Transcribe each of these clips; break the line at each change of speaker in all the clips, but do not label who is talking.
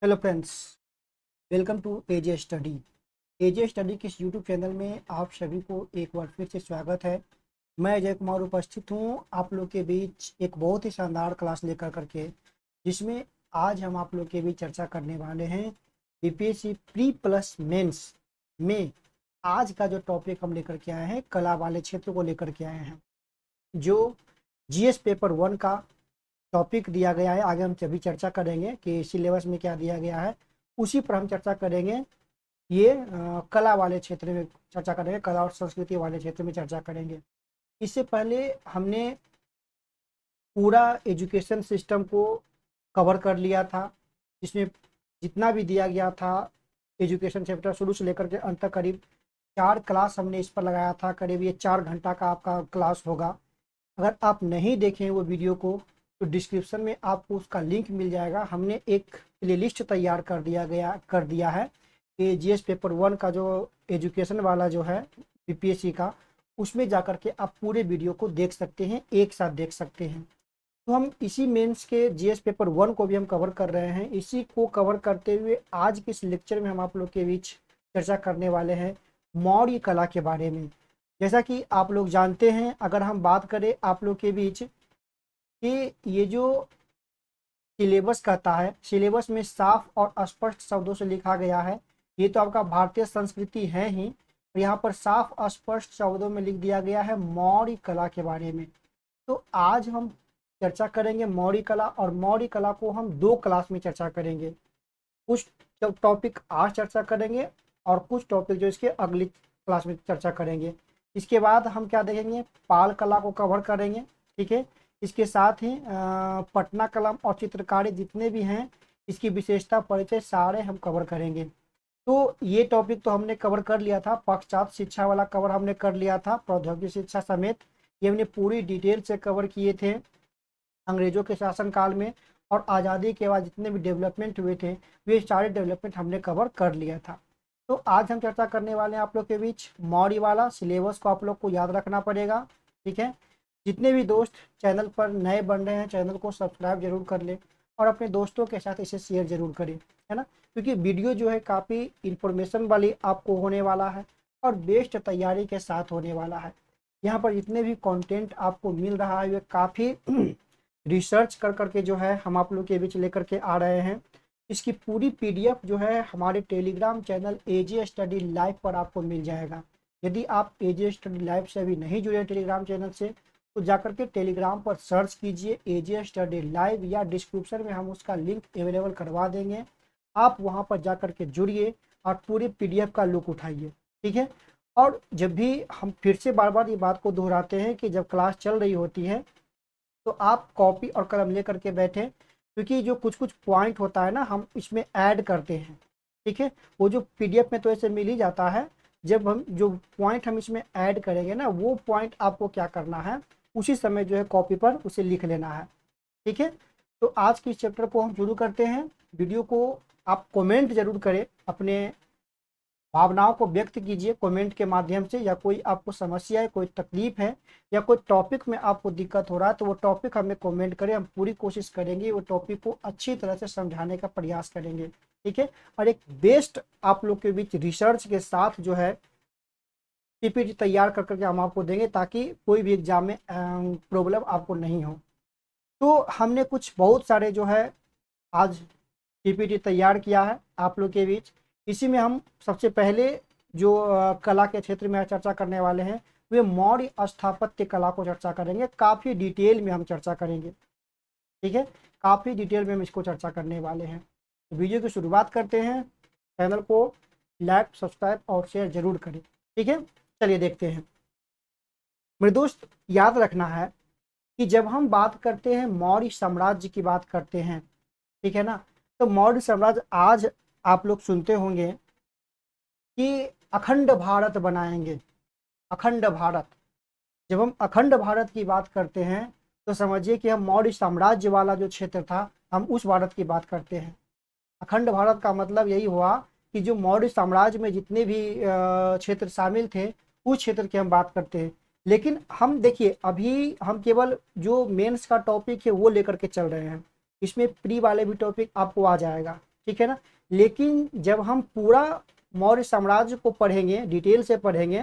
Hello friends, welcome to AJ study. AJ study के इस YouTube channel में आप सभी को एक बार फिर से स्वागत है। मैं अजय कुमार उपस्थित हूँ आप लोग के बीच एक बहुत ही शानदार क्लास लेकर करके, जिसमें आज हम आप लोग के बीच चर्चा करने वाले हैं बीपीएससी प्री प्लस मेंस में। आज का जो टॉपिक हम लेकर के आए हैं, कला वाले क्षेत्र को लेकर के आए हैं। जो जीएस पेपर 1 का टॉपिक दिया गया है, आगे हम सभी चर्चा करेंगे कि सिलेबस में क्या दिया गया है, उसी पर हम चर्चा करेंगे। ये कला वाले क्षेत्र में चर्चा करेंगे, कला और संस्कृति वाले क्षेत्र में चर्चा करेंगे। इससे पहले हमने पूरा एजुकेशन सिस्टम को कवर कर लिया था, जिसमें जितना भी दिया गया था एजुकेशन चैप्टर शुरू से लेकर के अंत तक, करीब 4 क्लास हमने इस पर लगाया था। करीब ये 4 घंटा का आपका क्लास होगा। अगर आप नहीं देखें वो वीडियो को तो डिस्क्रिप्शन में आपको उसका लिंक मिल जाएगा। हमने एक प्लेलिस्ट तैयार कर दिया है कि जीएस पेपर 1 का जो एजुकेशन वाला जो है बीपीएससी का, उसमें जाकर के आप पूरे वीडियो को देख सकते हैं, एक साथ देख सकते हैं। तो हम इसी मेंस के जीएस पेपर 1 को भी हम कवर कर रहे हैं। इसी को कवर करते हुए आज के इस लेक्चर में हम आप लोग के बीच चर्चा करने वाले हैं मौर्य कला के बारे में। जैसा कि आप लोग जानते हैं, अगर हम बात करें आप लोग के बीच कि ये जो सिलेबस कहता है, सिलेबस में साफ और स्पष्ट शब्दों से लिखा गया है। ये तो आपका भारतीय संस्कृति है ही, और यहाँ पर साफ स्पष्ट शब्दों में लिख दिया गया है मौर्य कला के बारे में। तो आज हम चर्चा करेंगे मौर्य कला, और मौर्य कला को हम 2 क्लास में चर्चा करेंगे। कुछ टॉपिक आज चर्चा करेंगे और कुछ टॉपिक जो इसके अगली क्लास में चर्चा करेंगे। इसके बाद हम क्या देखेंगे, पाल कला को कवर करेंगे, ठीक है। इसके साथ ही पटना कला और चित्रकारी जितने भी हैं, इसकी विशेषता परिचय सारे हम कवर करेंगे। तो ये टॉपिक तो हमने कवर कर लिया था, पश्चात शिक्षा वाला कवर हमने कर लिया था, प्रौद्योगिकी शिक्षा समेत ये हमने पूरी डिटेल से कवर किए थे। अंग्रेजों के शासनकाल में और आज़ादी के बाद जितने भी डेवलपमेंट हुए थे, वे सारे डेवलपमेंट हमने कवर कर लिया था। तो आज हम चर्चा करने वाले हैं आप लोग के बीच मौर्य वाला। सिलेबस को आप लोग को याद रखना पड़ेगा, ठीक है। जितने भी दोस्त चैनल पर नए बन रहे हैं, चैनल को सब्सक्राइब जरूर कर लें और अपने दोस्तों के साथ इसे शेयर जरूर करें, है ना। क्योंकि वीडियो जो है काफ़ी इंफॉर्मेशन वाली आपको होने वाला है और बेस्ट तैयारी के साथ होने वाला है। यहाँ पर जितने भी कंटेंट आपको मिल रहा है, वे काफ़ी रिसर्च कर करके जो है हम आप लोग के बीच लेकर के आ रहे हैं। इसकी पूरी पीडीएफ जो है हमारे टेलीग्राम चैनल एजे स्टडी लाइव पर आपको मिल जाएगा। यदि आप एजे स्टडी लाइव से अभी नहीं जुड़े टेलीग्राम चैनल से, तो जाकर के टेलीग्राम पर सर्च कीजिए एजे स्टडी लाइव, या डिस्क्रिप्शन में हम उसका लिंक अवेलेबल करवा देंगे। आप वहां पर जाकर के जुड़िए और पूरी पीडीएफ का लुक उठाइए, ठीक है। और जब भी हम फिर से बार बार ये बात को दोहराते हैं कि जब क्लास चल रही होती है तो आप कॉपी और कलम लेकर के बैठे, क्योंकि जो कुछ कुछ पॉइंट होता है ना, हम इसमें ऐड करते हैं, ठीक है। वो जो पीडीएफ में तो ऐसे मिल ही जाता है, जब हम जो पॉइंट हम इसमें ऐड करेंगे ना, वो पॉइंट आपको क्या करना है, उसी समय जो है कॉपी पर उसे लिख लेना है, ठीक है। तो आज के इस चैप्टर को हम शुरू करते हैं। वीडियो को आप कमेंट जरूर करें, अपने भावनाओं को व्यक्त कीजिए कमेंट के माध्यम से, या कोई आपको समस्या है, कोई तकलीफ है, या कोई टॉपिक में आपको दिक्कत हो रहा है, तो वो टॉपिक हमें कमेंट करें। हम पूरी कोशिश करेंगे वो टॉपिक को अच्छी तरह से समझाने का प्रयास करेंगे, ठीक है। और एक बेस्ट आप लोग के बीच रिसर्च के साथ जो है पीपीटी तैयार कर करके हम आपको देंगे, ताकि कोई भी एग्जाम में प्रॉब्लम आपको नहीं हो। तो हमने कुछ बहुत सारे जो है आज पीपीटी तैयार किया है आप लोग के बीच। इसी में हम सबसे पहले जो कला के क्षेत्र में चर्चा करने वाले हैं, वे मौर्य स्थापत्य कला को चर्चा करेंगे। काफ़ी डिटेल में हम चर्चा करेंगे, ठीक है। काफ़ी डिटेल में हम इसको चर्चा करने वाले हैं। तो वीडियो की शुरुआत करते हैं। चैनल को लाइक, सब्सक्राइब और शेयर जरूर करें, ठीक है। चलिए देखते हैं। मेरे दोस्त, याद रखना है कि जब हम बात करते हैं मौर्य साम्राज्य की बात करते हैं, ठीक है ना, तो मौर्य साम्राज्य आज आप लोग सुनते होंगे कि अखंड भारत बनाएंगे, अखंड भारत। जब हम अखंड भारत की बात करते हैं तो समझिए कि हम मौर्य साम्राज्य वाला जो क्षेत्र था, हम उस भारत की बात करते हैं। अखंड भारत का मतलब यही हुआ कि जो मौर्य साम्राज्य में जितने भी क्षेत्र शामिल थे, उस क्षेत्र की हम बात करते हैं। लेकिन हम देखिए, अभी हम केवल जो मेंस का टॉपिक है वो लेकर के चल रहे हैं। इसमें प्री वाले भी टॉपिक आपको आ जाएगा, ठीक है ना। लेकिन जब हम पूरा मौर्य साम्राज्य को पढ़ेंगे, डिटेल से पढ़ेंगे,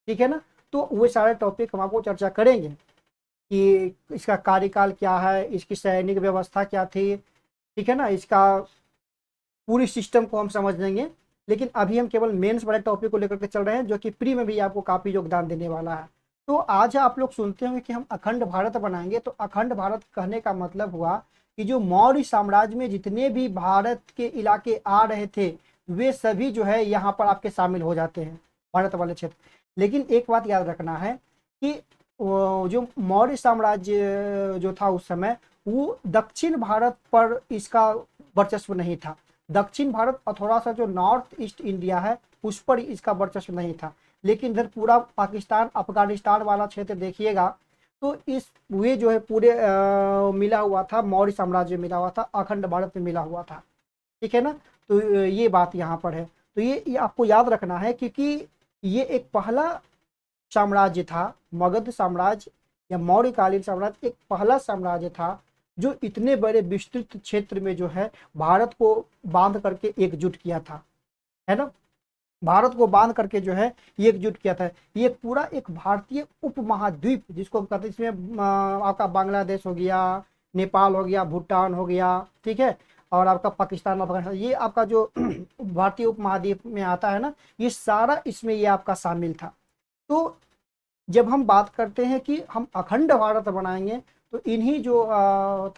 ठीक है ना, तो वो सारे टॉपिक हम आपको चर्चा करेंगे कि इसका कार्यकाल क्या है, इसकी सैनिक व्यवस्था क्या थी, ठीक है ना, इसका पूरी सिस्टम को हम समझ लेंगे। लेकिन अभी हम केवल मेंस वाले टॉपिक को लेकर के चल रहे हैं, जो कि प्री में भी आपको काफी योगदान देने वाला है। तो आज आप लोग सुनते होंगे कि हम अखंड भारत बनाएंगे, तो अखंड भारत कहने का मतलब हुआ कि जो मौर्य साम्राज्य में जितने भी भारत के इलाके आ रहे थे वे सभी जो है यहाँ पर आपके शामिल हो जाते हैं, भारत वाले क्षेत्र। लेकिन एक बात याद रखना है कि जो मौर्य साम्राज्य जो था उस समय, वो दक्षिण भारत पर इसका वर्चस्व नहीं था। दक्षिण भारत और थोड़ा सा जो नॉर्थ ईस्ट इंडिया है उस पर इसका वर्चस्व नहीं था। लेकिन इधर पूरा पाकिस्तान अफगानिस्तान वाला क्षेत्र देखिएगा तो इस वे जो है पूरे मिला हुआ था, मौर्य साम्राज्य में मिला हुआ था, अखंड भारत में मिला हुआ था, ठीक है ना। तो ये बात यहाँ पर है। तो ये आपको याद रखना है, क्योंकि ये एक पहला साम्राज्य था, मगध साम्राज्य या मौर्यकालीन साम्राज्य एक पहला साम्राज्य था जो इतने बड़े विस्तृत क्षेत्र में जो है भारत को बांध करके एकजुट किया था, है ना। भारत को बांध करके जो है ये एकजुट किया था। ये पूरा एक भारतीय उपमहाद्वीप जिसको हम कहते हैं, इसमें आपका बांग्लादेश हो गया, नेपाल हो गया, भूटान हो गया, ठीक है, और आपका पाकिस्तान, अफगानिस्तान, ये आपका जो भारतीय उपमहाद्वीप में आता है ना, ये सारा इसमें ये आपका शामिल था। तो जब हम बात करते हैं कि हम अखंड भारत बनाएंगे, तो इन्हीं जो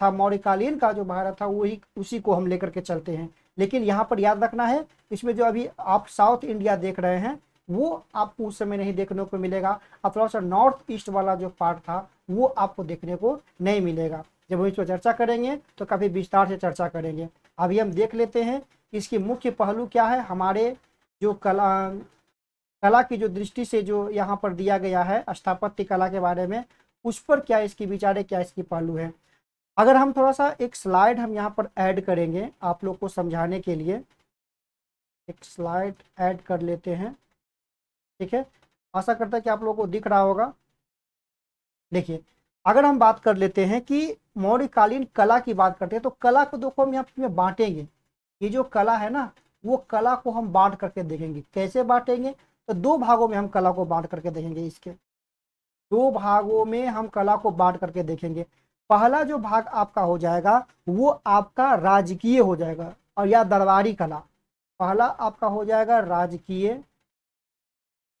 था मौर्यकालीन का जो भारत था वही उसी को हम लेकर के चलते हैं। लेकिन यहाँ पर याद रखना है, इसमें जो अभी आप साउथ इंडिया देख रहे हैं वो आपको उस समय नहीं देखने को मिलेगा। अब थोड़ा सा नॉर्थ ईस्ट वाला जो पार्ट था वो आपको देखने को नहीं मिलेगा। जब हम इस पर चर्चा करेंगे तो काफ़ी विस्तार से चर्चा करेंगे। अभी हम देख लेते हैं कि इसके मुख्य पहलू क्या है, हमारे जो कला की जो दृष्टि से जो यहाँ पर दिया गया है स्थापत्य कला के बारे में, उस पर क्या इसकी विचार है, क्या इसकी पहलू है। अगर हम थोड़ा सा एक स्लाइड हम यहाँ पर ऐड करेंगे आप लोग को समझाने के लिए, एक स्लाइड ऐड कर लेते हैं, ठीक है। आशा करता है कि आप लोगों को दिख रहा होगा। देखिए, अगर हम बात कर लेते हैं कि मौर्यकालीन कला की बात करते हैं, तो कला को देखो हम यहाँ में बांटेंगे। ये जो कला है ना, वो कला को हम बांट करके देखेंगे। कैसे बांटेंगे, तो दो भागों में हम कला को बांट करके देखेंगे। इसके दो भागों में हम कला को बांट करके देखेंगे। पहला जो भाग आपका हो जाएगा वो आपका राजकीय हो जाएगा और या दरबारी कला। पहला आपका हो जाएगा राजकीय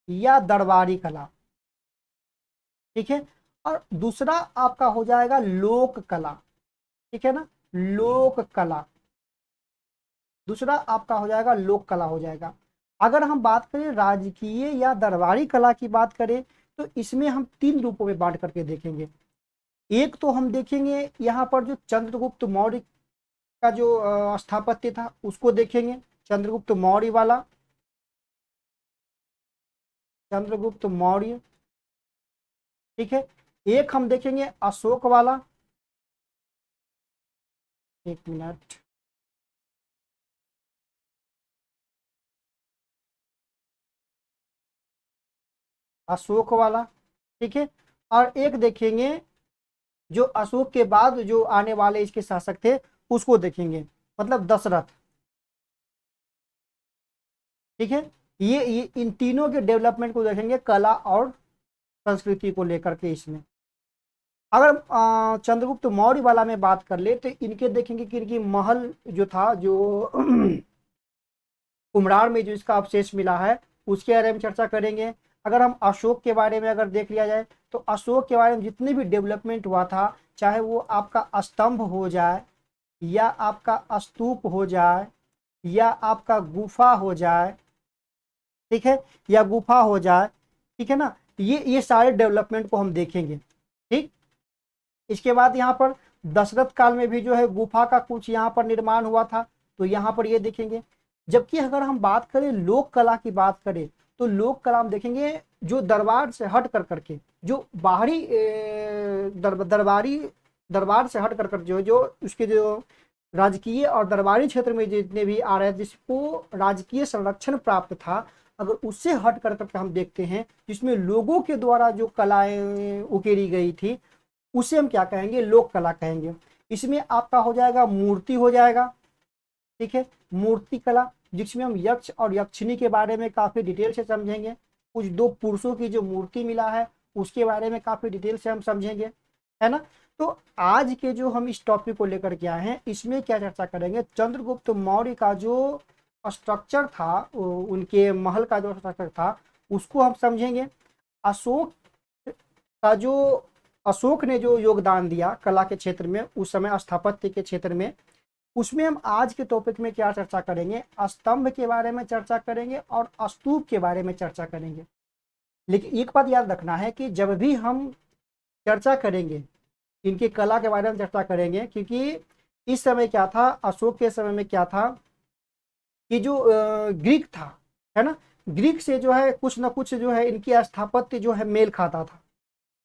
या दरबारी कला, ठीक है। और दूसरा आपका हो जाएगा लोक कला, ठीक है ना, लोक कला। दूसरा आपका हो जाएगा लोक कला हो जाएगा। अगर हम बात करें राजकीय या दरबारी कला की बात करें, तो इसमें हम तीन रूपों में बांट करके देखेंगे। एक तो हम देखेंगे यहाँ पर जो चंद्रगुप्त मौर्य का जो स्थापत्य था उसको देखेंगे, चंद्रगुप्त मौर्य वाला, चंद्रगुप्त मौर्य, ठीक है। एक हम देखेंगे अशोक वाला, एक मिनट, अशोक वाला, ठीक है। और एक देखेंगे जो अशोक के बाद जो आने वाले इसके शासक थे उसको देखेंगे, मतलब दशरथ, ठीक है। ये इन तीनों के डेवलपमेंट को देखेंगे कला और संस्कृति को लेकर के। इसमें अगर चंद्रगुप्त मौर्य वाला में बात कर ले तो इनके देखेंगे कि इनकी महल जो था, जो कुम्हरार में जो इसका अवशेष मिला है उसके बारे में चर्चा करेंगे। अगर हम अशोक के बारे में अगर देख लिया जाए तो अशोक के बारे में जितने भी डेवलपमेंट हुआ था, चाहे वो आपका स्तंभ हो जाए या आपका स्तूप हो जाए या आपका गुफा हो जाए, ठीक है, या गुफा हो जाए, ठीक है ना, ये सारे डेवलपमेंट को हम देखेंगे, ठीक। इसके बाद यहाँ पर दशरथ काल में भी जो है गुफा का कुछ यहाँ पर निर्माण हुआ था, तो यहाँ पर ये देखेंगे। जबकि अगर हम बात करें लोक कला की बात करें, तो लोक कला हम देखेंगे जो दरबार से हट कर करके, जो बाहरी दरबारी दरबार से हट कर कर जो जो उसके जो राजकीय और दरबारी क्षेत्र में जितने भी आ रहे हैं जिसको राजकीय संरक्षण प्राप्त था, अगर उससे हट कर करके हम देखते हैं जिसमें लोगों के द्वारा जो कलाएं उकेरी गई थी उसे हम क्या कहेंगे, लोक कला कहेंगे। इसमें आपका हो जाएगा मूर्ति हो जाएगा, ठीक है। मूर्ति कला, जिसमें हम यक्ष और यक्षिणी के बारे में काफी डिटेल से समझेंगे। कुछ दो पुरुषों की जो मूर्ति मिला है उसके बारे में काफी डिटेल से हम समझेंगे, है ना। तो आज के जो हम इस टॉपिक को लेकर के आए हैं, इसमें क्या चर्चा करेंगे, चंद्रगुप्त मौर्य का जो स्ट्रक्चर था, उनके महल का जो स्ट्रक्चर था उसको हम समझेंगे। अशोक का जो अशोक ने जो योगदान दिया कला के क्षेत्र में उस समय, स्थापत्य के क्षेत्र में, उसमें हम आज के टॉपिक में क्या चर्चा करेंगे, स्तंभ के बारे में चर्चा करेंगे और स्तूप के बारे में चर्चा करेंगे। लेकिन एक बात याद रखना है कि जब भी हम चर्चा करेंगे, इनकी कला के बारे में चर्चा करेंगे, क्योंकि इस समय क्या था, अशोक के समय में क्या था कि जो ग्रीक था, है ना, ग्रीक से जो है कुछ ना कुछ जो है इनकी स्थापत्य जो है मेल खाता था।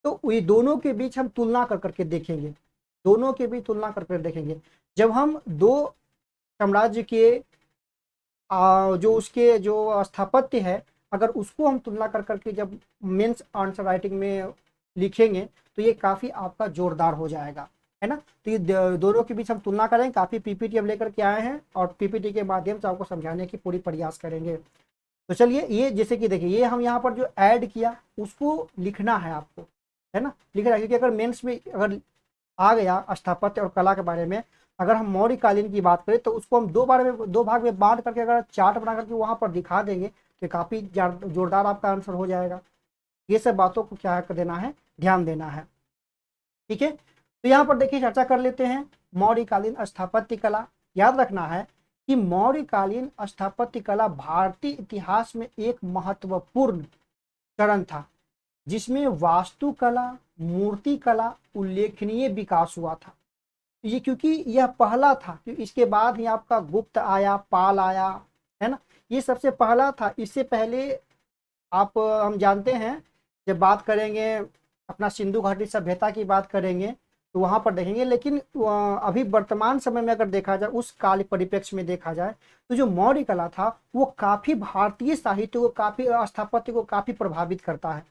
तो ये दोनों के बीच हम तुलना कर करके देखेंगे, दोनों के बीच तुलना कर कर देखेंगे। जब हम दो साम्राज्य के जो उसके जो स्थापत्य है, अगर उसको हम तुलना कर करके जब मेंस आंसर राइटिंग में लिखेंगे तो ये काफ़ी आपका जोरदार हो जाएगा, है ना। तो ये दोनों के बीच हम तुलना करें, काफ़ी पीपीटी हम लेकर के आए हैं और पीपीटी के माध्यम से आपको समझाने की पूरी प्रयास करेंगे। तो चलिए, ये जैसे कि देखिए, ये हम यहाँ पर जो ऐड किया उसको लिखना है आपको, है ना, लिखना है। क्योंकि अगर मेंस में अगर आ गया स्थापत्य और कला के बारे में, अगर हम मौर्य कालीन की बात करें तो उसको हम दो भाग में बांट करके अगर चार्ट बना करके वहां पर दिखा देंगे तो काफी जोरदार आपका आंसर हो जाएगा। ये सब बातों को क्या कर देना है, ध्यान देना है, ठीक है। तो यहाँ पर देखिए चर्चा कर लेते हैं मौर्यकालीन स्थापत्य कला। याद रखना है कि मौर्यकालीन स्थापत्य कला भारतीय इतिहास में एक महत्वपूर्ण चरण था, जिसमें वास्तुकला, मूर्ति कला उल्लेखनीय विकास हुआ था। ये क्योंकि यह पहला था, क्योंकि इसके बाद ही आपका गुप्त आया, पाल आया, है ना। ये सबसे पहला था। इससे पहले आप हम जानते हैं, जब बात करेंगे अपना सिंधु घाटी सभ्यता की बात करेंगे तो वहां पर देखेंगे। लेकिन अभी वर्तमान समय में अगर देखा जाए, उस काल परिप्रेक्ष्य में देखा जाए, तो जो मौर्य कला था वो काफी भारतीय साहित्य को, काफी स्थापत्य को काफी प्रभावित करता है।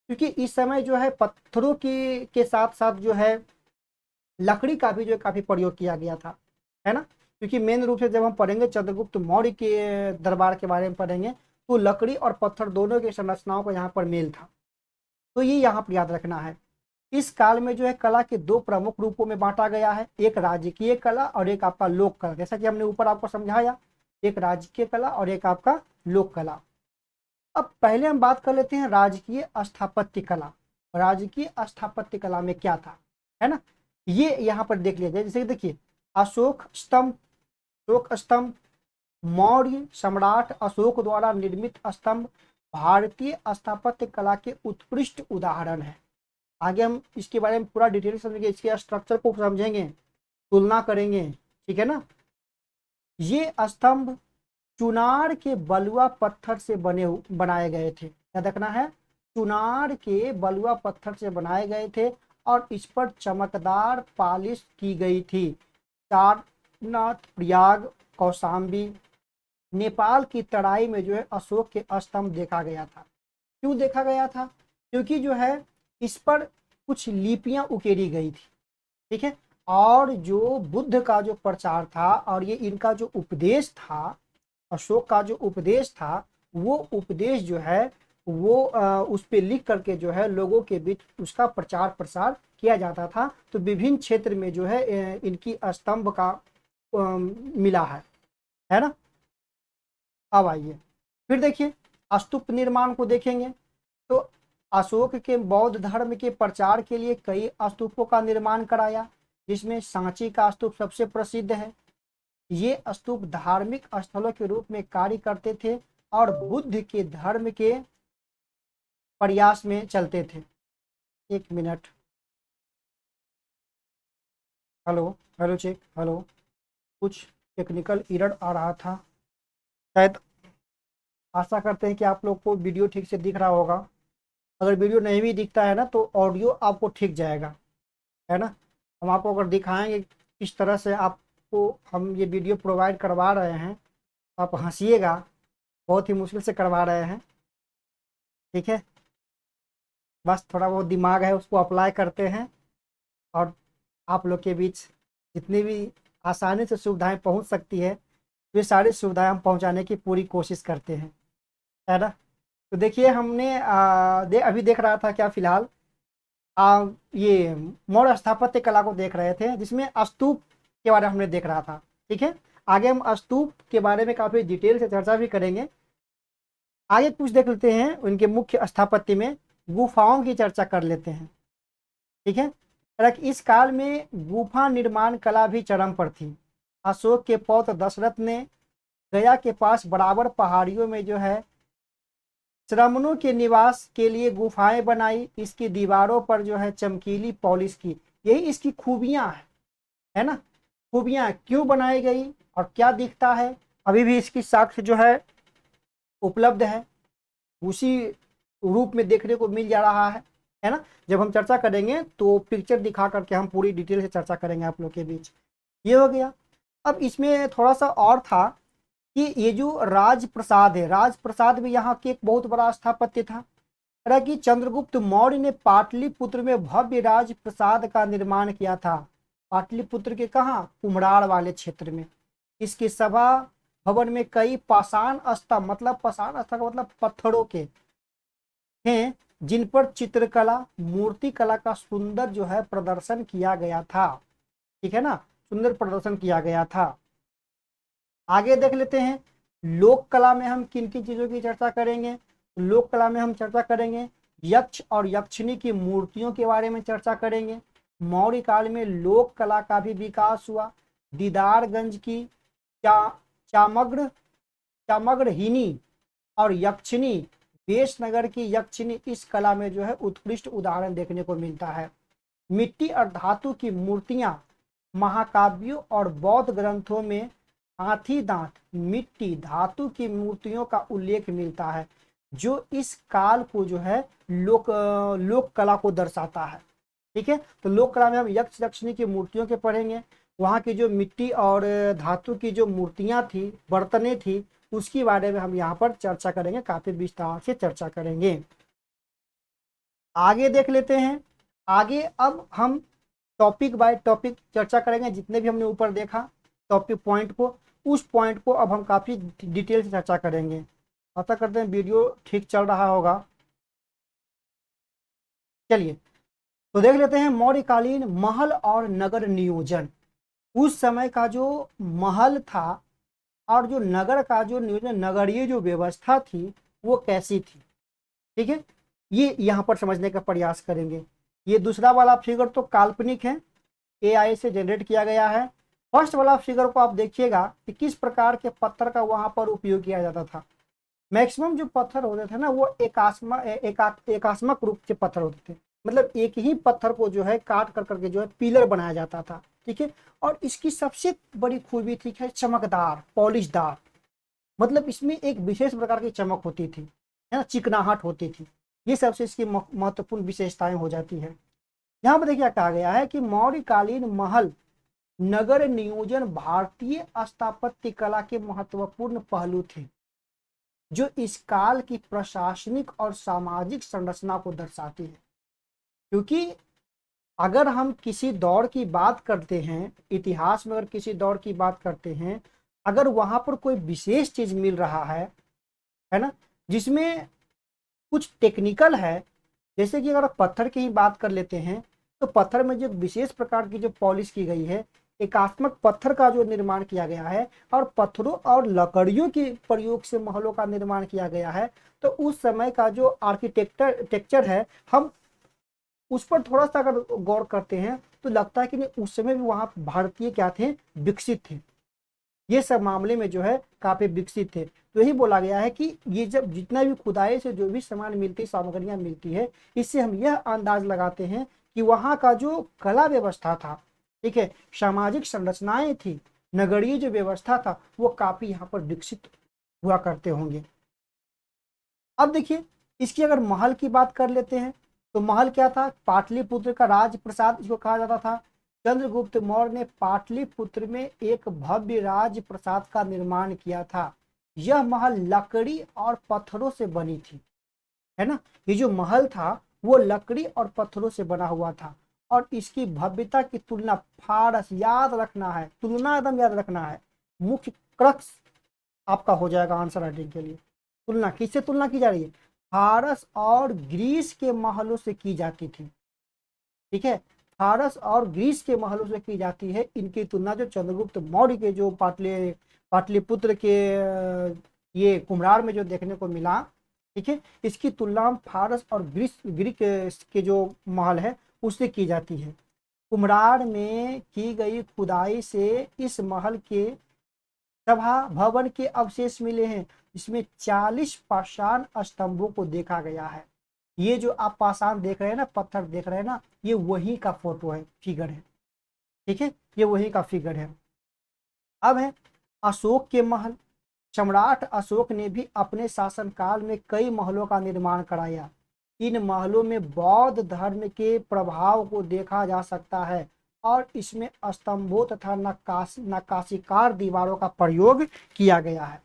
क्योंकि इस समय जो है पत्थरों की के साथ साथ जो है लकड़ी का भी जो है काफी प्रयोग किया गया था, है ना। क्योंकि मेन रूप से जब हम पढ़ेंगे चंद्रगुप्त मौर्य के दरबार के बारे में पढ़ेंगे तो लकड़ी और पत्थर दोनों की संरचनाओं का यहाँ पर मेल था। तो ये यहाँ पर याद रखना है। इस काल में जो है कला के दो प्रमुख रूपों में बांटा गया है, एक राजकीय कला और एक आपका लोक कला। जैसा कि हमने ऊपर आपको समझाया, एक राजकीय कला और एक आपका लोक कला। अब पहले हम बात कर लेते हैं राजकीय स्थापत्य कला। राजकीय स्थापत्य कला में क्या था, है ना, ये यहाँ पर देख लिया जाए। जैसे देखिए, अशोक स्तंभ, मौर्य सम्राट अशोक द्वारा निर्मित स्तंभ भारतीय स्थापत्य कला के उत्कृष्ट उदाहरण है। आगे हम इसके बारे में पूरा डिटेल समझेंगे, इसके स्ट्रक्चर को समझेंगे, तुलना करेंगे, ठीक है ना। ये स्तंभ चुनार के बलुआ पत्थर से बनाए गए थे। याद रखना है, चुनार के बलुआ पत्थर से बनाए गए थे और इस पर चमकदार पालिश की गई थी। सारनाथ, प्रयाग, कौशाम्बी, नेपाल की तराई में जो है अशोक के स्तंभ देखा गया था। क्यों देखा गया था? क्योंकि जो है इस पर कुछ लिपियां उकेरी गई थी, ठीक है। और जो बुद्ध का जो प्रचार था और ये इनका जो उपदेश था, अशोक का जो उपदेश था, वो उपदेश जो है वो उस पे लिख करके जो है लोगों के बीच उसका प्रचार प्रसार किया जाता था। तो विभिन्न क्षेत्र में जो है इनकी स्तंभ का मिला है ना। अब आइए फिर देखिए स्तूप निर्माण को देखेंगे। तो अशोक के बौद्ध धर्म के प्रचार के लिए कई स्तूपों का निर्माण कराया, जिसमें सांची का स्तूप सबसे प्रसिद्ध है। ये स्तूप धार्मिक स्थलों के रूप में कार्य करते थे और बुद्ध के धर्म के प्रयास में चलते थे। एक minute, hello hello check, hello, कुछ टेक्निकल एरर आ रहा था शायद। आशा करते हैं कि आप लोग को वीडियो ठीक से दिख रहा होगा। अगर वीडियो नहीं भी दिखता है ना तो ऑडियो आपको ठीक जाएगा, है ना। हम आपको अगर दिखाएंगे किस तरह से आपको हम ये वीडियो प्रोवाइड करवा रहे हैं, आप हंसिएगा, बहुत ही मुश्किल से करवा रहे हैं, ठीक है। बस थोड़ा बहुत दिमाग है उसको अप्लाई करते हैं और आप लोग के बीच जितनी भी आसानी से सुविधाएं पहुंच सकती है वे सारी सुविधाएं हम पहुंचाने की पूरी कोशिश करते हैं, है ना। तो देखिए हमने अभी देख रहा था क्या फिलहाल ये मौर्य स्थापत्य कला को देख रहे थे, जिसमें स्तूप के बारे में हमने देख रहा था। ठीक है, आगे हम स्तूप के बारे में काफी डिटेल से चर्चा भी करेंगे। आगे कुछ देख लेते हैं उनके मुख्य स्थापत्य में, गुफाओं की चर्चा कर लेते हैं। ठीक है, इस काल में गुफा निर्माण कला भी चरम पर थी। अशोक के पौत्र दशरथ ने गया के पास बराबर पहाड़ियों में जो है श्रमणों के निवास के लिए गुफाएं बनाई। इसकी दीवारों पर जो है चमकीली पॉलिश की, यही इसकी खूबियां है ना। खूबियां क्यों बनाई गई और क्या दिखता है, अभी भी इसकी साक्ष्य जो है उपलब्ध है, उसी रूप में देखने को मिल जा रहा है ना। जब हम चर्चा करेंगे तो पिक्चर दिखा करके हम पूरी डिटेल से चर्चा करेंगे आप लोग के बीच। ये हो गया। अब इसमें थोड़ा सा और था कि ये जो राजप्रसाद है, राजप्रसाद भी यहाँ के एक बहुत बड़ा स्थापत्य था। कि चंद्रगुप्त मौर्य ने पाटलिपुत्र में भव्य राजप्रसाद का निर्माण किया था। पाटलिपुत्र के कहाँ, कुम्हरार वाले क्षेत्र में। इसकी सभा भवन में कई पाषाण स्तंभ, मतलब पाषाण स्तंभ मतलब पत्थरों के हैं, जिन पर चित्रकला मूर्ति कला का सुंदर जो है प्रदर्शन किया गया था। ठीक है ना, सुंदर प्रदर्शन किया गया था। आगे देख लेते हैं लोक कला में हम किन किन चीजों की चर्चा करेंगे। लोक कला में हम चर्चा करेंगे यक्ष और यक्षिणी की मूर्तियों के बारे में चर्चा करेंगे। मौर्य काल में लोक कला का भी विकास हुआ। दीदारगंज की चामग्र चामग्रहिनी और यक्षिणी, बेशनगर की यक्षिणी इस कला में जो है उत्कृष्ट उदाहरण देखने को मिलता है। मिट्टी और धातु की मूर्तियां महाकाव्यों और बौद्ध ग्रंथों में हाथी दांत, मिट्टी, धातु की मूर्तियों का उल्लेख मिलता है, जो इस काल को जो है लोक कला को दर्शाता है। ठीक है, तो लोक कला में हम यक्ष यक्षिणी की मूर्तियों के पढ़ेंगे। वहाँ की जो मिट्टी और धातु की जो मूर्तियां थी, बर्तनें थी, उसके बारे में हम यहाँ पर चर्चा करेंगे, काफी विस्तार से चर्चा करेंगे। आगे देख लेते हैं। आगे अब हम टॉपिक बाय टॉपिक चर्चा करेंगे, जितने भी हमने ऊपर देखा टॉपिक पॉइंट को, उस पॉइंट को अब हम काफी डिटेल से चर्चा करेंगे। आशा करते हैं वीडियो ठीक चल रहा होगा। चलिए तो देख लेते हैं मौर्यकालीन महल और नगर नियोजन। उस समय का जो महल था और जो नगर का जो नियोजन, नगरीय जो व्यवस्था थी वो कैसी थी। ठीक है, ये यहाँ पर समझने का प्रयास करेंगे। ये दूसरा वाला फिगर तो काल्पनिक है, एआई से जनरेट किया गया है। फर्स्ट वाला फिगर को आप देखिएगा कि किस प्रकार के पत्थर का वहां पर उपयोग किया जाता था। मैक्सिमम जो पत्थर होते थे ना वो एकास्मक रूप से पत्थर होते थे, मतलब एक ही पत्थर को जो है काट कर करके जो है पिलर बनाया जाता था। ठीक है, और इसकी सबसे बड़ी खूबी थी है चमकदार, पॉलिशदार, मतलब इसमें एक विशेष प्रकार की चमक होती थी, है ना, चिकनाहट होती थी। ये सबसे इसकी महत्वपूर्ण विशेषताएं हो जाती है। यहाँ पर देखिए कहा गया है कि मौर्यकालीन महल नगर नियोजन भारतीय स्थापत्य कला के महत्वपूर्ण पहलू थे, जो इस काल की प्रशासनिक और सामाजिक संरचना को दर्शाती है। क्योंकि अगर हम किसी दौर की बात करते हैं, इतिहास में अगर किसी दौर की बात करते हैं, अगर वहां पर कोई विशेष चीज मिल रहा है ना, जिसमें कुछ टेक्निकल है, जैसे कि अगर पत्थर की ही बात कर लेते हैं तो पत्थर में जो विशेष प्रकार की जो पॉलिश की गई है, एकात्मक पत्थर का जो निर्माण किया गया है और पत्थरों और लकड़ियों के प्रयोग से महलों का निर्माण किया गया है, तो उस समय का जो टेक्चर है, हम उस पर थोड़ा सा अगर गौर करते हैं तो लगता है कि नहीं, उस समय भी वहां भारतीय क्या थे, विकसित थे। ये सब मामले में जो है काफी विकसित थे। तो यही बोला गया है कि ये जब जितना भी खुदाई से जो भी सामान मिलती, सामग्रियां मिलती है, इससे हम यह अंदाज लगाते हैं कि वहां का जो कला व्यवस्था था, ठीक है, सामाजिक संरचनाएं थी, नगरीय जो व्यवस्था था, वो काफी यहाँ पर विकसित हुआ करते होंगे। अब देखिए इसकी अगर महल की बात कर लेते हैं तो महल क्या था, पाटलिपुत्र का राजप्रसाद इसको कहा जाता था। चंद्रगुप्त मौर्य ने पाटलिपुत्र में एक भव्य राजप्रसाद का निर्माण किया था। यह महल लकड़ी और पत्थरों से बनी थी, है ना। ये जो महल था वो लकड़ी और पत्थरों से बना हुआ था और इसकी भव्यता की तुलना फारस, याद रखना है, तुलना एकदम याद रखना है, मुख्य क्रक्स आपका हो जाएगा आंसर राइटिंग के लिए। तुलना किससे तुलना की जा रही है? फारस और ग्रीस के महलों से की जाती थी। ठीक है, फारस और ग्रीस के महलों से की जाती है। इनकी तुलना जो चंद्रगुप्त मौर्य के जो पाटलिपुत्र के ये कुम्हरार में जो देखने को मिला, ठीक है, इसकी तुलना फारस और ग्रीक के जो महल है उससे की जाती है। कुम्हरार में की गई खुदाई से इस महल के सभा भवन के अवशेष मिले हैं, जिसमें 40 पाषाण स्तंभों को देखा गया है। ये जो आप पाषाण देख रहे हैं ना, पत्थर देख रहे हैं ना, ये वही का फोटो है, फिगर है। ठीक है, ये वही का फिगर है। अब है अशोक के महल। सम्राट अशोक ने भी अपने शासनकाल में कई महलों का निर्माण कराया। इन महलों में बौद्ध धर्म के प्रभाव को देखा जा सकता है और इसमें स्तंभों तथा नक्काशीकार दीवारों का प्रयोग किया गया है।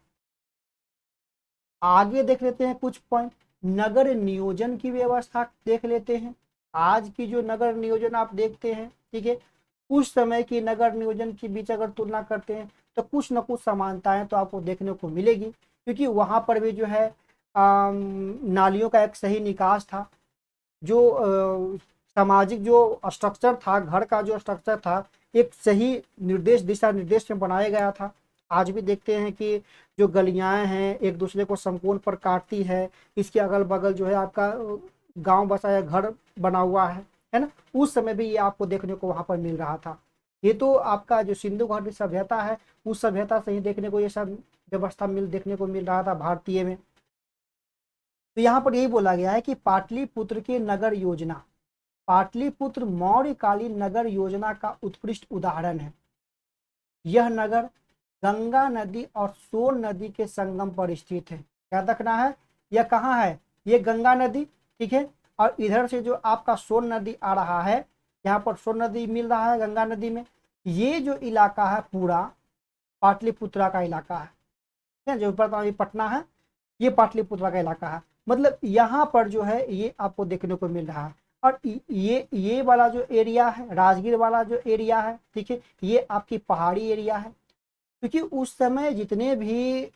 आगे देख लेते हैं कुछ पॉइंट। नगर नियोजन की व्यवस्था देख लेते हैं। आज की जो नगर नियोजन आप देखते हैं, ठीक है, उस समय की नगर नियोजन के बीच अगर तुलना करते हैं तो कुछ न कुछ समानताएं तो आपको देखने को मिलेगी, क्योंकि वहां पर भी जो है नालियों का एक सही निकास था। जो सामाजिक जो स्ट्रक्चर था, घर का जो स्ट्रक्चर था, एक सही निर्देश दिशा निर्देश में बनाया गया था। आज भी देखते हैं कि जो गलियां हैं एक दूसरे को समकोण पर काटती है, इसके अगल बगल जो है आपका गांव बसाया घर बना हुआ है ना। उस समय भी ये आपको देखने को वहां पर मिल रहा था। ये तो आपका जो सिंधु घाटी सभ्यता है, उस सभ्यता से ही देखने को ये सब व्यवस्था देखने को मिल रहा था भारतीय में। तो यहाँ पर यही बोला गया है कि पाटलिपुत्र की नगर योजना, पाटलिपुत्र मौर्यकालीन नगर योजना का उत्कृष्ट उदाहरण है। यह नगर गंगा नदी और सोन नदी के संगम पर स्थित है। क्या रखना है, यह कहाँ है? ये गंगा नदी, ठीक है, और इधर से जो आपका सोन नदी आ रहा है, यहाँ पर सोन नदी मिल रहा है गंगा नदी में। ये जो इलाका है पूरा पाटलिपुत्रा का इलाका है, जो ऊपर पटना है, ये पाटलिपुत्रा का इलाका है। मतलब यहाँ पर जो है ये आपको देखने को मिल रहा है। और ये वाला जो एरिया है, राजगीर वाला जो एरिया है, ठीक है, ये आपकी पहाड़ी एरिया है। क्योंकि उस समय जितने भी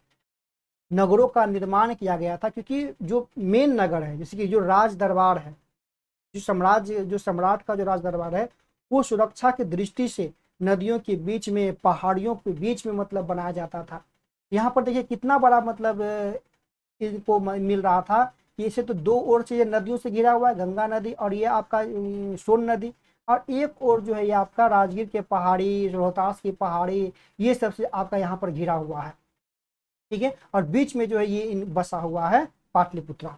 नगरों का निर्माण किया गया था, क्योंकि जो मेन नगर है, जैसे कि जो राज दरबार है, जो सम्राट का जो राज दरबार है, वो सुरक्षा की दृष्टि से नदियों के बीच में, पहाड़ियों के बीच में मतलब बनाया जाता था। यहाँ पर देखिए कितना बड़ा मतलब इनको मिल रहा था कि इसे तो दो ओर से ये नदियों से घिरा हुआ है, गंगा नदी और ये आपका सोन नदी, और एक और जो है ये आपका राजगीर के पहाड़ी, रोहतास की पहाड़ी, ये सबसे आपका यहाँ पर घिरा हुआ है। ठीक है, और बीच में जो है ये बसा हुआ है पाटलिपुत्रा,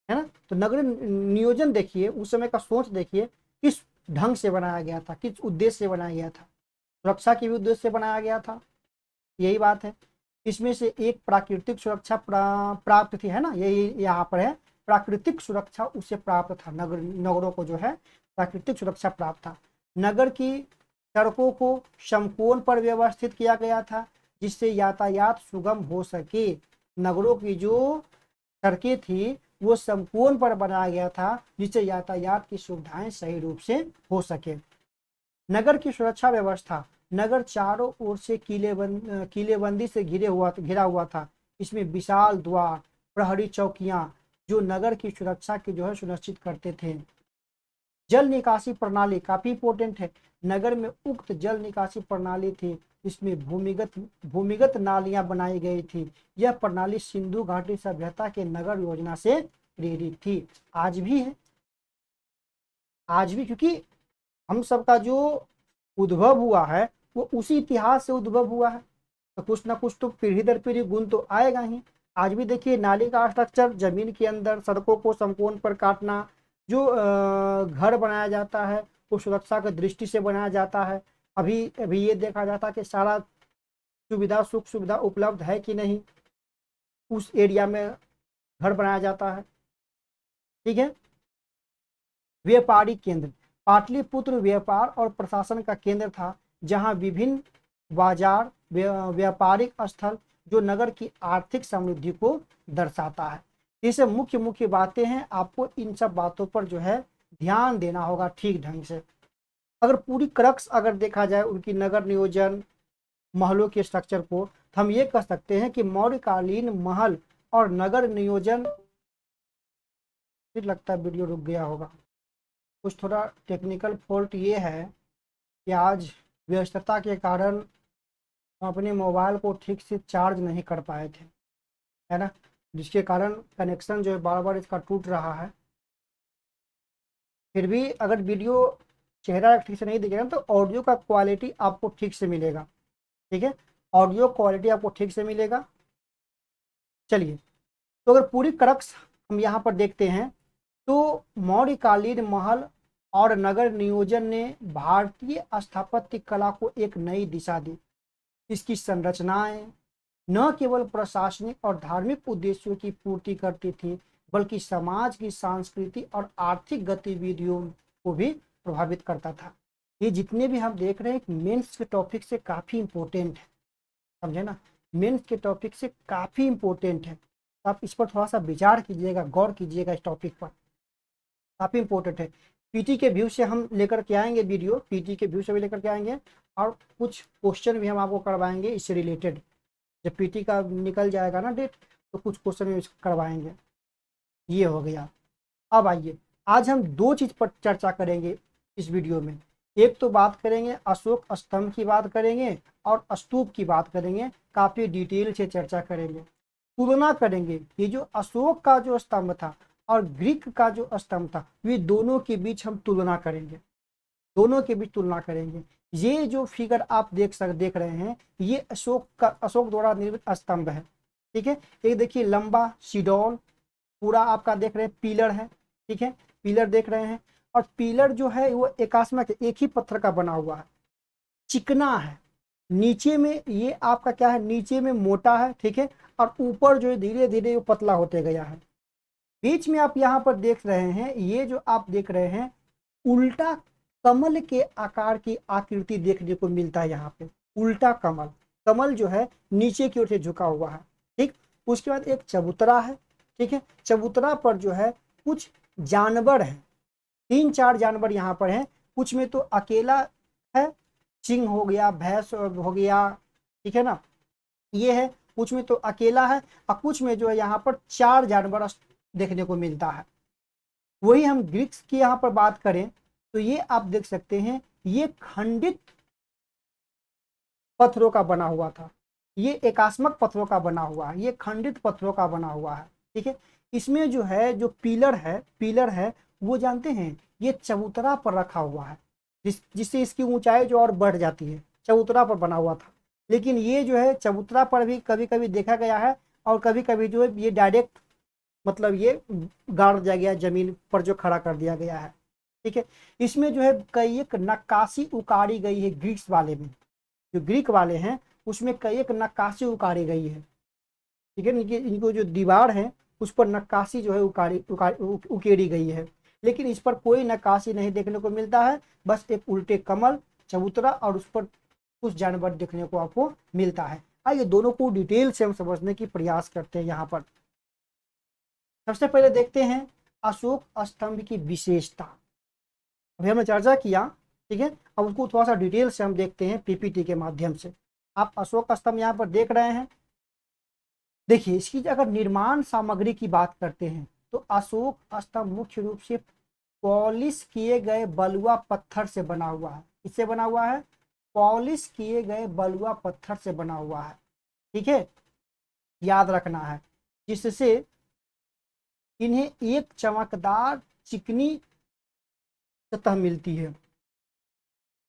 है ना। तो नगर नियोजन देखिए, उस समय का सोच देखिए किस ढंग से बनाया गया था, किस उद्देश्य से बनाया गया था। सुरक्षा के भी उद्देश्य से बनाया गया था, यही बात है। इसमें से एक प्राकृतिक सुरक्षा प्राप्त थी, है ना, यही यहाँ पर है, प्राकृतिक सुरक्षा उसे प्राप्त था। नगरों को जो है प्राकृतिक सुरक्षा प्राप्त था। नगर की सड़कों को समकोण पर व्यवस्थित किया गया था, जिससे यातायात सुगम हो सके। नगरों की जो सड़कें थी वो समकोण पर बनाया गया था, जिससे यातायात की सुविधाएं सही रूप से हो सके। नगर की सुरक्षा व्यवस्था, नगर चारों ओर से किलेबंदी से घिरा हुआ था। इसमें विशाल द्वार, प्रहरी चौकियां जो नगर की सुरक्षा की जो है सुनिश्चित करते थे। जल निकासी प्रणाली काफी इंपोर्टेंट है। नगर में उक्त जल निकासी प्रणाली थी, इसमें भूमिगत नालियां बनाई गई थी। यह प्रणाली सिंधु घाटी सभ्यता के नगर योजना से प्रेरित थी। आज भी है, आज भी, क्योंकि हम सबका जो उद्भव हुआ है वो उसी इतिहास से उद्भव हुआ है, तो कुछ ना कुछ तो पीढ़ी दर पीढ़ी गुण तो आएगा ही। आज भी देखिए नाली का स्ट्रक्चर, जमीन के अंदर सड़कों को समकोण पर काटना, जो घर बनाया जाता है वो सुरक्षा की दृष्टि से बनाया जाता है। अभी अभी ये देखा जाता है कि सारा सुख सुविधा उपलब्ध है कि नहीं, उस एरिया में घर बनाया जाता है। ठीक है, व्यापारिक केंद्र, पाटलिपुत्र व्यापार और प्रशासन का केंद्र था, जहां विभिन्न बाजार, व्यापारिक स्थल जो नगर की आर्थिक समृद्धि को दर्शाता है। ये सब मुख्य मुख्य बातें हैं, आपको इन सब बातों पर जो है ध्यान देना होगा ठीक ढंग से। अगर पूरी क्रक्स अगर देखा जाए उनकी नगर नियोजन महलों के स्ट्रक्चर को, तो हम ये कह सकते हैं कि मौर्यकालीन महल और नगर नियोजन, फिर लगता है वीडियो रुक गया होगा, कुछ थोड़ा टेक्निकल फॉल्ट ये है कि आज व्यस्तता के कारण हम अपने मोबाइल को ठीक से चार्ज नहीं कर पाए थे, है ना, जिसके कारण कनेक्शन जो है बार बार इसका टूट रहा है। फिर भी अगर वीडियो चेहरा ठीक से नहीं दिखेगा तो ऑडियो का क्वालिटी आपको ठीक से मिलेगा, ठीक है, ऑडियो क्वालिटी आपको ठीक से मिलेगा। चलिए, तो अगर पूरी क्रक्स हम यहाँ पर देखते हैं तो मौर्यकालीन महल और नगर नियोजन ने भारतीय स्थापत्य कला को एक नई दिशा दी। इसकी संरचनाएं न केवल प्रशासनिक और धार्मिक उद्देश्यों की पूर्ति करती थी, बल्कि समाज की सांस्कृतिक और आर्थिक गतिविधियों को भी प्रभावित करता था। ये जितने भी हम देख रहे हैं मेंस के टॉपिक से काफ़ी इम्पोर्टेंट है, समझे ना, मेंस के टॉपिक से काफ़ी इम्पोर्टेंट है। तो आप इस पर थोड़ा सा विचार कीजिएगा, गौर कीजिएगा, इस टॉपिक पर काफ़ी इम्पोर्टेंट है। पीटी के व्यू से हम लेकर के आएंगे वीडियो, पीटी के व्यू से भी लेकर के आएंगे और कुछ क्वेश्चन भी हम आपको करवाएंगे इससे रिलेटेड। जब पीटी का निकल जाएगा ना डेट तो कुछ क्वेश्चन भी करवाएंगे। ये हो गया। अब आइए, आज हम दो चीज़ पर चर्चा करेंगे इस वीडियो में। एक तो बात करेंगे अशोक स्तंभ की बात करेंगे और स्तूप की बात करेंगे, काफ़ी डिटेल से चर्चा करेंगे, तुलना करेंगे ये जो अशोक का जो स्तंभ था और ग्रीक का जो स्तंभ था, वे दोनों के बीच हम तुलना करेंगे, दोनों के बीच तुलना करेंगे। ये जो फिगर आप देख रहे हैं ये अशोक द्वारा निर्मित स्तंभ है, ठीक है। एक देखिए लंबा शिडॉल पूरा आपका देख रहे हैं, पिलर है, ठीक है, पिलर देख रहे हैं और पिलर जो है वो एकास्मक एक ही पत्थर का बना हुआ है, चिकना है, नीचे में ये आपका क्या है, नीचे में मोटा है, ठीक है, और ऊपर जो है धीरे धीरे वो पतला होते गया है। बीच में आप यहाँ पर देख रहे हैं, ये जो आप देख रहे हैं उल्टा कमल के आकार की आकृति देखने को मिलता है यहाँ पे, उल्टा कमल, कमल जो है नीचे की ओर से झुका हुआ है, ठीक। उसके बाद एक चबूतरा है, ठीक है, चबूतरा पर जो है कुछ जानवर है, 3-4 जानवर यहाँ पर हैं, कुछ में तो अकेला है, सिंह हो गया, भैंस हो गया, ठीक है ना, ये है, कुछ में तो अकेला है और कुछ में जो है यहाँ पर 4 जानवर देखने को मिलता है। वही हम ग्रीक की यहाँ पर बात करें तो ये आप देख सकते हैं ये खंडित पत्थरों का बना हुआ था, ये एकास्मक पत्थरों का बना हुआ है, ये खंडित पत्थरों का बना हुआ है, ठीक है। इसमें जो है जो पिलर है वो जानते हैं ये चबूतरा पर रखा हुआ है, जिससे इसकी ऊंचाई जो और बढ़ जाती है, चबूतरा पर बना हुआ था। लेकिन ये जो है चबूतरा पर भी कभी कभी देखा गया है और कभी कभी जो है ये डायरेक्ट मतलब ये गाड़ दिया गया, जमीन पर जो खड़ा कर दिया गया है, ठीक है। इसमें जो है कई एक नक्काशी उकारी गई है, ग्रीक्स वाले में जो ग्रीक वाले हैं उसमें कई एक नक्काशी उकारी गई है, ठीक है। इनको जो दीवार है उस पर नक्काशी जो है उकेरी गई है, लेकिन इस पर कोई नक्काशी नहीं देखने को मिलता है, बस एक उल्टे कमल, चबूतरा और उस पर कुछ जानवर देखने को आपको मिलता है। आइए दोनों को डिटेल से हम समझने की प्रयास करते हैं। यहाँ पर सबसे पहले देखते हैं अशोक स्तंभ की विशेषता, अभी हमने चर्चा किया, ठीक है, अब उसको थोड़ा सा डिटेल से हम देखते हैं पीपीटी के माध्यम से। आप अशोक स्तंभ यहाँ पर देख रहे हैं, देखिए इसकी अगर निर्माण सामग्री की बात करते हैं तो अशोक स्तंभ मुख्य रूप से पॉलिश किए गए बलुआ पत्थर से बना हुआ है। किससे बना हुआ है? पॉलिश किए गए बलुआ पत्थर से बना हुआ है, ठीक है, याद रखना है, जिससे इन्हें एक चमकदार चिकनी सतह मिलती है।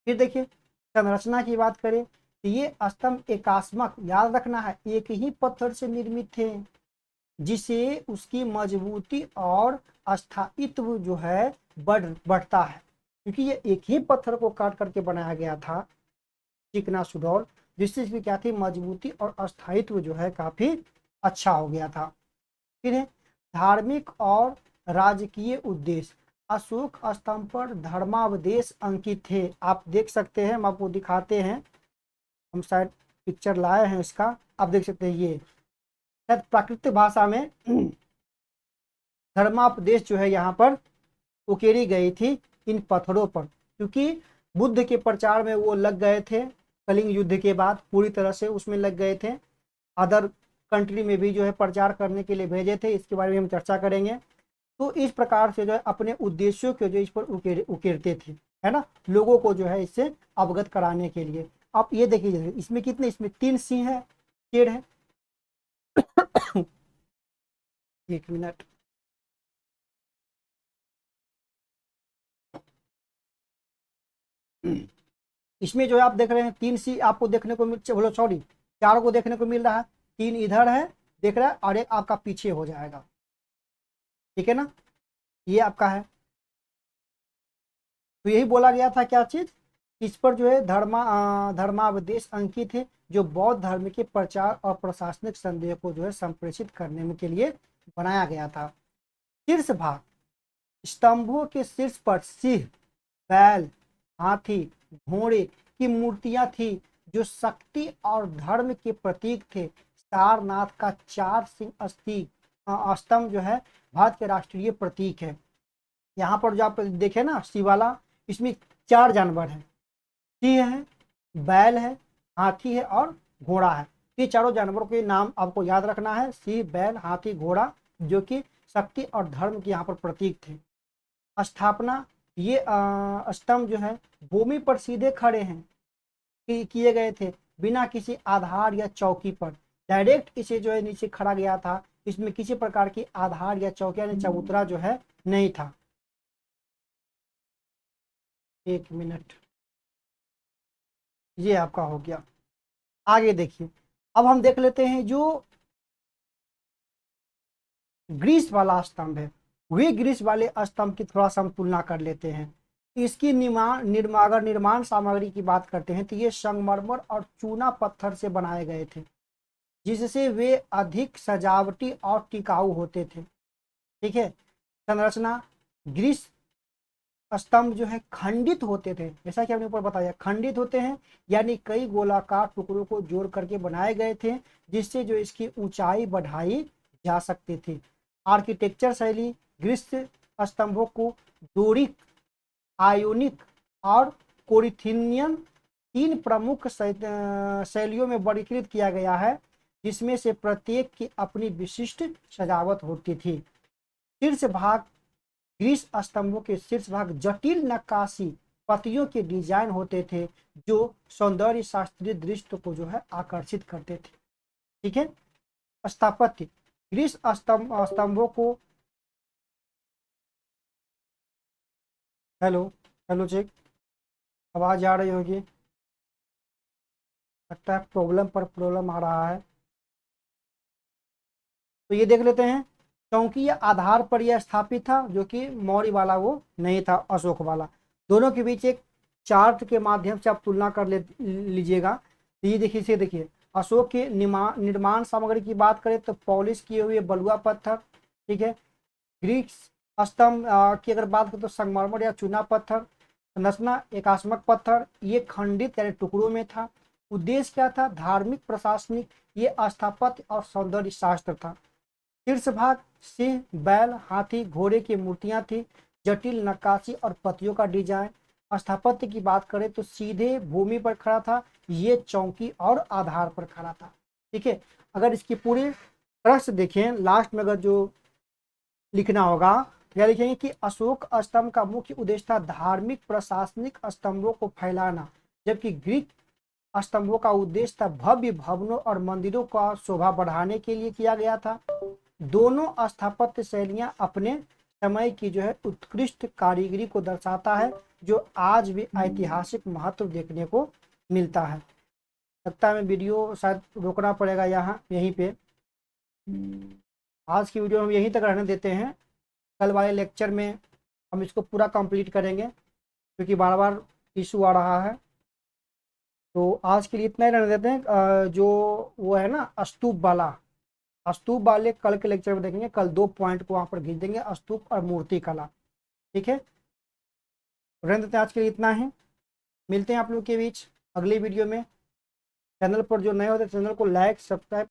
फिर देखिए संरचना की बात करें तो ये स्तंभ एकास्मक, याद रखना है, एक ही पत्थर से निर्मित थे, जिसे उसकी मजबूती और स्थायित्व जो है बढ़ता है, क्योंकि ये एक ही पत्थर को काट करके बनाया गया था, चिकना सुडौल, जिससे इसकी क्या थी, मजबूती और अस्थायित्व जो है काफी अच्छा हो गया था। फिर है धार्मिक और राजकीय उद्देश्य, अशोक स्तंभ पर धर्मावदेश अंकित थे। आप देख सकते हैं, हम आपको दिखाते हैं, हम शायद पिक्चर लाए हैं इसका, आप देख सकते हैं, ये शायद प्राकृतिक भाषा में धर्मापदेश जो है यहाँ पर उकेरी गई थी इन पत्थरों पर, क्योंकि बुद्ध के प्रचार में वो लग गए थे, कलिंग युद्ध के बाद पूरी तरह से उसमें लग गए थे, अदर कंट्री में भी जो है प्रचार करने के लिए भेजे थे। इसके बारे में हम चर्चा करेंगे। तो इस प्रकार से जो है अपने उद्देश्यों को जो इस पर उकेरते थे, है ना, लोगों को जो है इससे अवगत कराने के लिए। आप ये देखिए, इसमें कितने, इसमें 3 सिंह है, शेर है। एक मिनट। इसमें जो है आप देख रहे हैं 3 सिंह आपको देखने को बोलो सॉरी 4 को देखने को मिल रहा है। 3 इधर है देख रहा है, और एक आपका पीछे हो जाएगा, ठीक है ना, ये आपका है। तो यही बोला गया था क्या चीज, इस पर जो है धर्मावदेश अंकित है, जो बौद्ध धर्म के प्रचार और प्रशासनिक संदेह को जो है संप्रेषित करने में के लिए बनाया गया था। शीर्ष भाग, स्तंभों के शीर्ष पर सिंह, बैल, हाथी, घोड़े की मूर्तियां थी, जो शक्ति और धर्म के प्रतीक थे। सारनाथ का 4 सिंह स्तंभ जो है भारत के राष्ट्रीय प्रतीक है। यहाँ पर जो आप देखे ना शिवाला, इसमें 4 जानवर हैं, सिंह है, बैल है, हाथी है और घोड़ा है। ये चारों जानवरों के नाम आपको याद रखना है, सिंह, बैल, हाथी, घोड़ा, जो कि शक्ति और धर्म के यहाँ पर प्रतीक थे। स्थापना, ये स्तंभ जो है भूमि पर सीधे खड़े हैं, किए गए थे, बिना किसी आधार या चौकी पर। डायरेक्ट इसे जो है नीचे खड़ा गया था, इसमें किसी प्रकार की आधार या चौकी या चबूतरा जो है नहीं था। एक मिनट, ये आपका हो गया। आगे देखिए, अब हम देख लेते हैं जो ग्रीस वाला स्तंभ है, वे ग्रीस वाले स्तंभ की थोड़ा सा हम तुलना कर लेते हैं। इसकी अगर निर्माण सामग्री की बात करते हैं तो ये संगमरमर और चूना पत्थर से बनाए गए थे, जिससे वे अधिक सजावटी और टिकाऊ होते थे। ठीक है। संरचना, ग्रीस स्तंभ जो है खंडित होते थे, जैसा कि हमने ऊपर बताया खंडित होते हैं, यानी कई गोलाकार टुकड़ों को जोड़ करके बनाए गए थे, जिससे जो इसकी ऊंचाई बढ़ाई जा सकती थी। आर्किटेक्चर शैली, ग्रीस स्तंभों को डोरिक, आयोनिक और कोरिन्थियन 3 प्रमुख शैलियों में वर्गीकृत किया गया है, जिसमें से प्रत्येक की अपनी विशिष्ट सजावट होती थी। शीर्ष भाग, ग्रीस स्तंभों के शीर्ष भाग जटिल नक्काशी पत्तियों के डिजाइन होते थे, जो सौंदर्य शास्त्रीय दृश्य को जो है आकर्षित करते थे। ठीक है। स्थापत्य, ग्रीस स्तंभों को, हेलो हेलो चेक, आवाज आ रही होगी, लगता है प्रॉब्लम पर प्रॉब्लम आ रहा है। तो ये देख लेते हैं, क्योंकि ये आधार पर यह स्थापित था, जो कि मौर्य वाला वो नहीं था, अशोक वाला। दोनों के बीच एक चार्ट के माध्यम से आप तुलना कर लीजिएगा। तो ये देखिए, इसे देखिए, अशोक के निर्माण सामग्री की बात करें तो पॉलिश किए हुए बलुआ पत्थर, ठीक है। ग्रीक स्तंभ की अगर बात करें तो संगमरमर या चूना पत्थर। संरचना, एकात्मक पत्थर, ये खंडित यानी टुकड़ों में था। उद्देश्य क्या था, धार्मिक, प्रशासनिक, ये स्थापत्य और सौंदर्य शास्त्र था। शीर्ष भाग, सिंह, बैल, हाथी, घोड़े की मूर्तियां थी, जटिल नक्काशी और पत्तियों का डिजाइन। स्थापत्य की बात करें तो सीधे भूमि पर खड़ा था, ये चौकी और आधार पर खड़ा था। ठीक है। अगर इसकी पूरी तरह से देखें, लास्ट में अगर जो लिखना होगा, क्या लिखेंगे कि अशोक स्तंभ का मुख्य उद्देश्य था धार्मिक, प्रशासनिक स्तंभों को फैलाना, जबकि ग्रीक स्तंभों का उद्देश्य था भव्य भवनों और मंदिरों का शोभा बढ़ाने के लिए किया गया था। दोनों स्थापत्य शैलियां अपने समय की जो है उत्कृष्ट कारीगरी को दर्शाता है, जो आज भी ऐतिहासिक महत्व देखने को मिलता है। लगता है मैं वीडियो शायद रोकना पड़ेगा यहाँ यहीं पे। आज की वीडियो हम यहीं तक रहने देते हैं, कल वाले लेक्चर में हम इसको पूरा कंप्लीट करेंगे, क्योंकि बार बार इशू आ रहा है। तो आज के लिए इतना ही रहने देते हैं। जो वो है ना स्तूप वाला, स्तूप वाले कल के लेक्चर में देखेंगे, कल 2 पॉइंट को वहां पर खींच देंगे, स्तूप और मूर्ति कला। ठीक है। रहने देते हैं आज के लिए इतना ही, मिलते हैं आप लोग के बीच अगली वीडियो में। चैनल पर जो नए होते हैं चैनल को लाइक, सब्सक्राइब